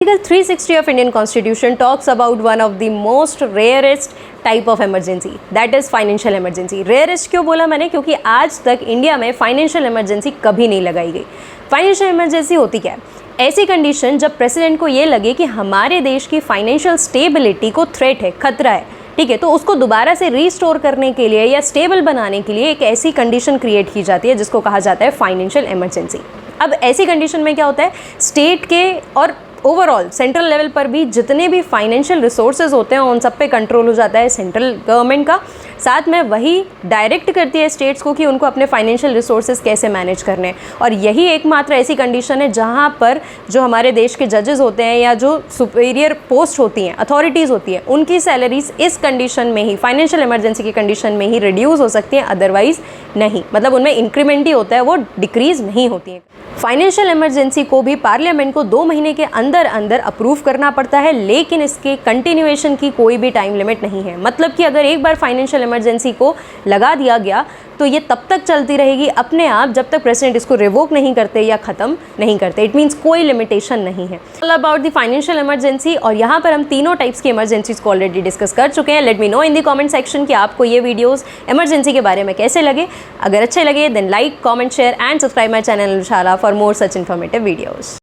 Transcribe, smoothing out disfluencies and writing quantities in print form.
Article 360 of Indian Constitution talks about one of the most rarest type of emergency, that is financial emergency. Rarest क्यों बोला मैंने? क्योंकि आज तक India में फाइनेंशियल इमरजेंसी कभी नहीं लगाई गई. फाइनेंशियल इमरजेंसी होती क्या है? ऐसी कंडीशन जब प्रेसिडेंट को ये लगे कि हमारे देश की फाइनेंशियल स्टेबिलिटी को थ्रेट है, खतरा है, ठीक है, तो उसको दोबारा से रीस्टोर करने के लिए या स्टेबल बनाने के लिए एक ऐसी कंडीशन क्रिएट की जाती है जिसको कहा जाता है फाइनेंशियल इमरजेंसी. अब ऐसी कंडीशन में क्या होता है, स्टेट के और ओवरऑल सेंट्रल लेवल पर भी जितने भी फाइनेंशियल रिसोर्सेज होते हैं उन सब पे कंट्रोल हो जाता है सेंट्रल गवर्नमेंट का. साथ में वही डायरेक्ट करती है स्टेट्स को कि उनको अपने फाइनेंशियल रिसोर्सेज कैसे मैनेज करने हैं. और यही एकमात्र ऐसी कंडीशन है जहां पर जो हमारे देश के जजेस होते हैं या जो सुपीरियर पोस्ट होती हैं, अथॉरिटीज़ होती हैं, उनकी सैलरीज इस कंडीशन में ही, फाइनेंशियल इमरजेंसी की कंडीशन में ही रिड्यूस हो सकती हैं, अदरवाइज नहीं. मतलब उनमें इंक्रीमेंट ही होता है, वो डिक्रीज नहीं होती है. फाइनेंशियल इमरजेंसी को भी पार्लियामेंट को 2 महीने के अंदर अंदर अप्रूव करना पड़ता है, लेकिन इसके कंटिन्यूएशन की कोई भी टाइम लिमिट नहीं है. मतलब कि अगर एक बार फाइनेंशियल इमरजेंसी को लगा दिया गया तो ये तब तक चलती रहेगी अपने आप जब तक प्रेसिडेंट इसको रिवोक नहीं करते या ख़त्म नहीं करते. इट मीन्स कोई लिमिटेशन नहीं है. All about the financial emergency. और यहाँ पर हम तीनों टाइप्स की इमरजेंसीज को ऑलरेडी डिस्कस कर चुके हैं. Let me know in the comment section कि आपको ये वीडियोस इमरजेंसी के बारे में कैसे लगे. अगर अच्छे लगे then like, comment, share and subscribe my channel इंशाल्लाह for more such informative videos.